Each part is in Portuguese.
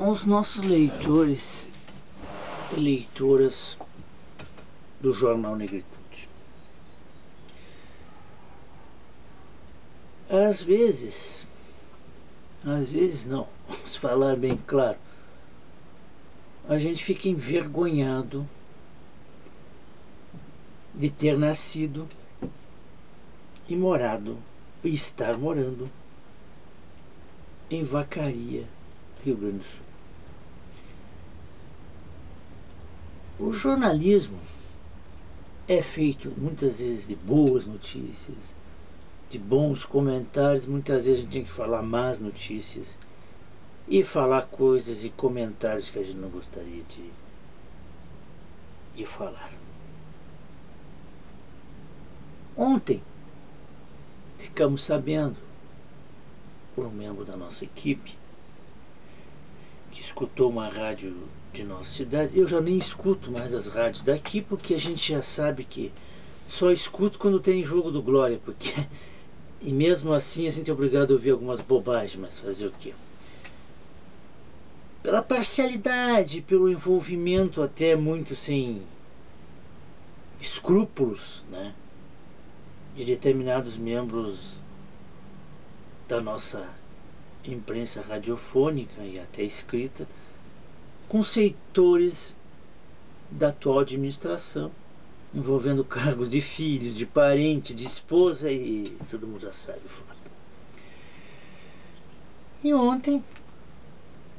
aos nossos leitores e leitoras do Jornal Negritude. Às vezes não, vamos falar bem claro, a gente fica envergonhado de ter nascido e morado e estar morando em Vacaria, Rio Grande do Sul. O jornalismo é feito muitas vezes de boas notícias, de bons comentários. Muitas vezes a gente tem que falar más notícias e falar coisas e comentários que a gente não gostaria de falar. Ontem ficamos sabendo por um membro da nossa equipe que escutou uma rádio de nossa cidade. Eu já nem escuto mais as rádios daqui, porque a gente já sabe que só escuto quando tem jogo do Glória, porque e mesmo assim a gente é obrigado a ouvir algumas bobagens, mas fazer o quê? Pela parcialidade, pelo envolvimento até muito sem escrúpulos, né, de determinados membros da nossa imprensa radiofônica e até escrita, com setores da atual administração, envolvendo cargos de filhos, de parente, de esposa, e todo mundo já sabe o fato. E ontem,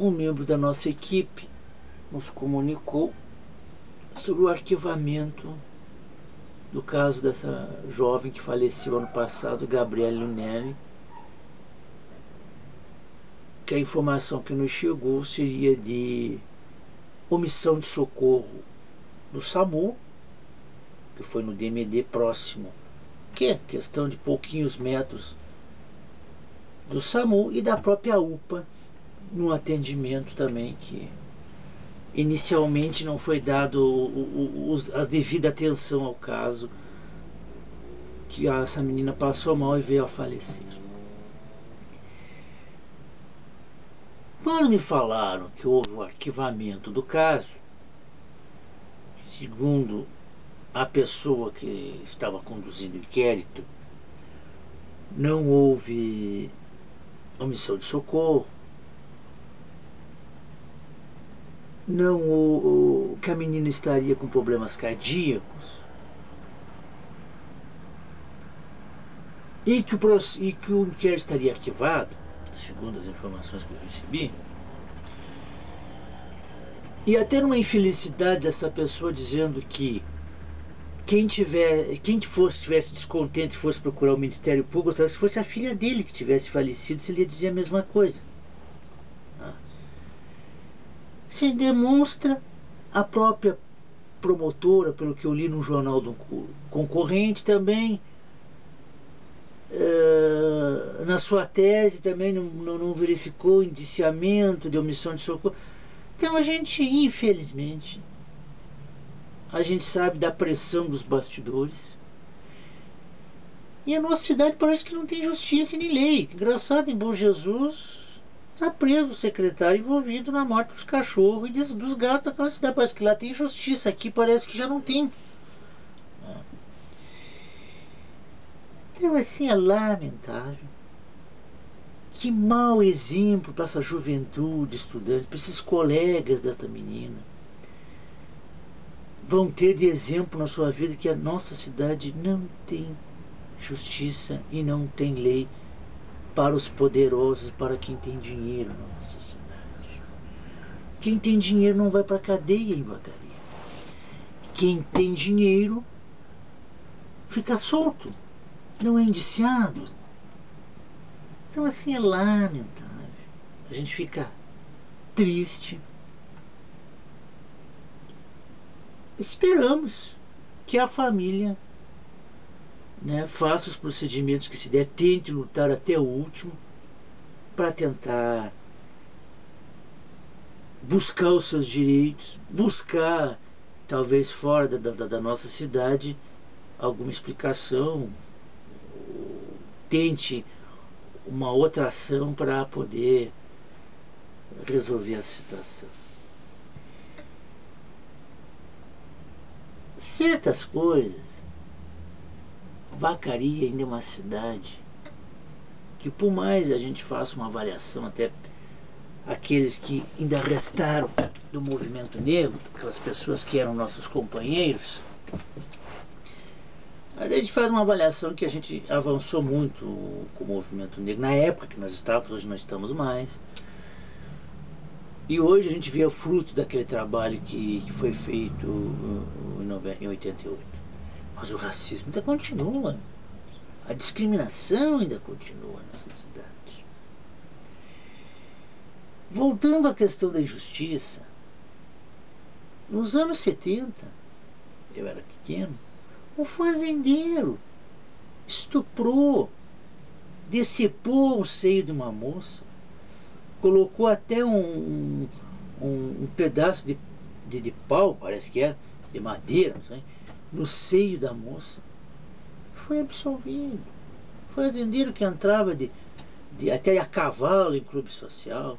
um membro da nossa equipe nos comunicou sobre o arquivamento do caso dessa jovem que faleceu ano passado, Gabriele Lunelli, que a informação que nos chegou seria de omissão de socorro do SAMU, que foi no DMD próximo, que é questão de pouquinhos metros do SAMU, e da própria UPA, no atendimento também que inicialmente não foi dado a devida atenção ao caso, que essa menina passou mal e veio a falecer. Quando me falaram que houve o arquivamento do caso, segundo a pessoa que estava conduzindo o inquérito, não houve omissão de socorro, não, que a menina estaria com problemas cardíacos e que o inquérito estaria arquivado, segundo as informações que eu recebi, e até numa infelicidade dessa pessoa dizendo que quem estivesse descontente, fosse procurar o Ministério Público, se fosse a filha dele que tivesse falecido, se ele ia dizer a mesma coisa. Se demonstra a própria promotora, pelo que eu li no jornal do concorrente também, na sua tese também não verificou indiciamento de omissão de socorro. Então a gente, infelizmente, a gente sabe da pressão dos bastidores, e a nossa cidade parece que não tem justiça e nem lei. Engraçado, em Bom Jesus está preso o secretário envolvido na morte dos cachorros e dos gatos daquela cidade. Parece que lá tem justiça, aqui parece que já não tem. Então assim, é lamentável. Que mau exemplo para essa juventude estudante, para esses colegas desta menina. Vão ter de exemplo na sua vida que a nossa cidade não tem justiça e não tem lei para os poderosos, para quem tem dinheiro na nossa cidade. Quem tem dinheiro não vai para a cadeia em Vacaria. Quem tem dinheiro fica solto, não é indiciado. Então assim, é lamentável. A gente fica triste. Esperamos que a família, né, faça os procedimentos que se der, tente lutar até o último para tentar buscar os seus direitos, buscar, talvez fora da nossa cidade, alguma explicação, tente uma outra ação para poder resolver a situação. Certas coisas, Vacaria ainda é uma cidade que, por mais a gente faça uma avaliação, até aqueles que ainda restaram do movimento negro, aquelas pessoas que eram nossos companheiros, a gente faz uma avaliação que a gente avançou muito com o movimento negro na época que nós estávamos, hoje não estamos mais. E hoje a gente vê o fruto daquele trabalho que foi feito em 88. Mas o racismo ainda continua. A discriminação ainda continua nessa cidade. Voltando à questão da injustiça, nos anos 70, eu era pequeno, um fazendeiro estuprou, decepou o seio de uma moça, colocou até um pedaço de pau, parece que era, de madeira, não sei, no seio da moça. Foi absolvido. Fazendeiro que entrava até a cavalo em clube social.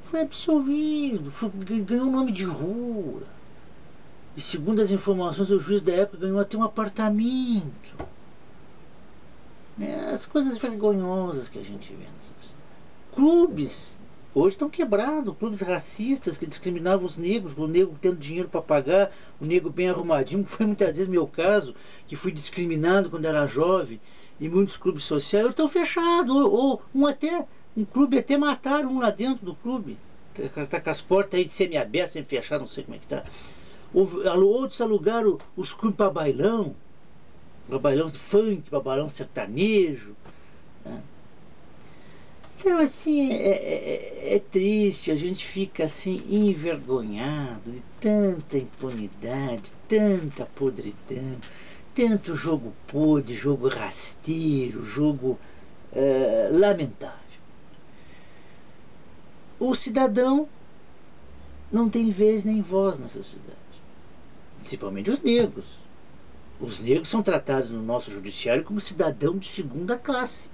Foi absolvido, ganhou nome de rua. E segundo as informações, o juiz da época ganhou até um apartamento. As coisas vergonhosas que a gente vê nessas clubes. Hoje estão quebrados, clubes racistas que discriminavam os negros, o negro tendo dinheiro para pagar, o negro bem arrumadinho, que foi muitas vezes meu caso, que fui discriminado quando era jovem, e muitos clubes sociais estão fechados, ou um clube até mataram um lá dentro do clube, está com as portas aí semi-abertas, semi-fechadas, não sei como é que está. Outros alugaram os clubes para bailão de funk, para bailão sertanejo, né? Então, assim, é triste, a gente fica assim envergonhado de tanta impunidade, tanta podridão, tanto jogo podre, jogo rasteiro, jogo lamentável. O cidadão não tem vez nem voz nessa cidade, principalmente os negros. Os negros são tratados no nosso judiciário como cidadão de segunda classe.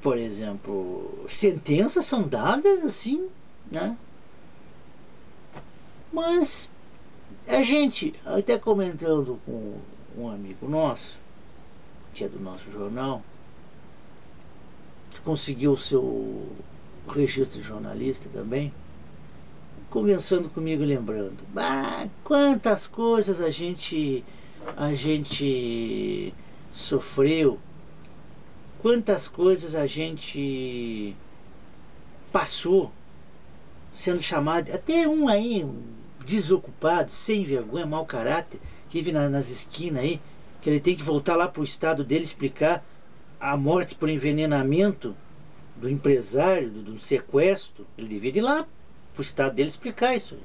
Por exemplo, sentenças são dadas assim, né? Mas a gente, até comentando com um amigo nosso, que é do nosso jornal, que conseguiu o seu registro de jornalista também, conversando comigo, lembrando, quantas coisas a gente sofreu, quantas coisas a gente passou, sendo chamado, até um aí, um desocupado, sem vergonha, mau caráter, que vive nas esquinas aí, que ele tem que voltar lá pro estado dele explicar a morte por envenenamento do empresário, do sequestro. Ele devia ir lá pro estado dele explicar isso.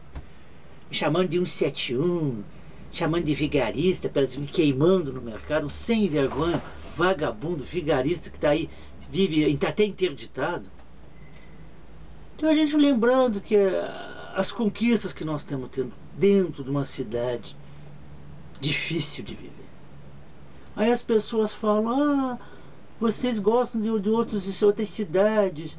Me chamando de 171, chamando de vigarista, me queimando no mercado, um sem vergonha, vagabundo, vigarista que está aí, vive, está até interditado. Então a gente lembrando que as conquistas que nós estamos tendo dentro de uma cidade difícil de viver. Aí as pessoas falam, vocês gostam de outras cidades.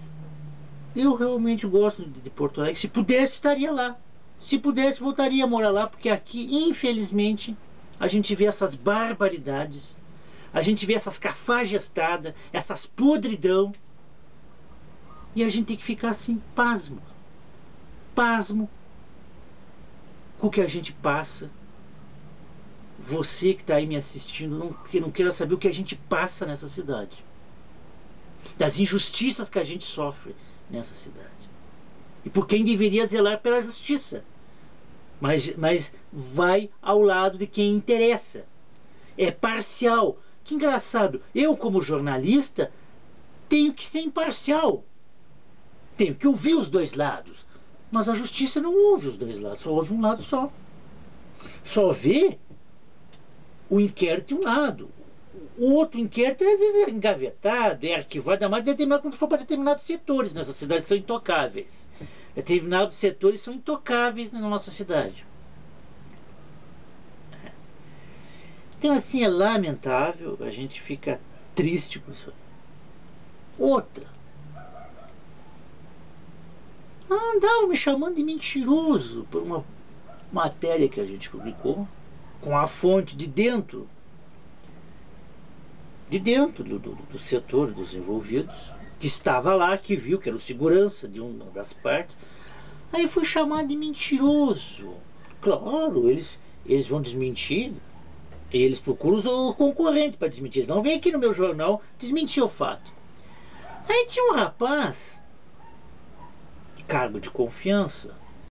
Eu realmente gosto de Porto Alegre. Se pudesse, estaria lá. Se pudesse, voltaria a morar lá, porque aqui, infelizmente, a gente vê essas barbaridades, a gente vê essas cafajestadas, essas podridão, e a gente tem que ficar assim, pasmo com o que a gente passa. Você que está aí me assistindo, que não queira saber o que a gente passa nessa cidade, das injustiças que a gente sofre nessa cidade, e por quem deveria zelar pela justiça, mas vai ao lado de quem interessa, é parcial. Que engraçado, eu como jornalista tenho que ser imparcial, tenho que ouvir os dois lados, mas a justiça não ouve os dois lados, só ouve um lado só vê o inquérito de um lado. O outro inquérito às vezes é engavetado, é arquivado, ainda mais determinado quando for para determinados setores nessa cidade que são intocáveis. Determinados setores são intocáveis na nossa cidade. Então assim, é lamentável, a gente fica triste com isso. Outra. Andavam me chamando de mentiroso por uma matéria que a gente publicou, com a fonte de dentro do setor dos envolvidos, que estava lá, que viu que era o segurança de uma das partes. Aí fui chamado de mentiroso. Claro, eles vão desmentir, eles procuram o concorrente para desmentir. Eles não vem aqui no meu jornal desmentir o fato. Aí tinha um rapaz, cargo de confiança,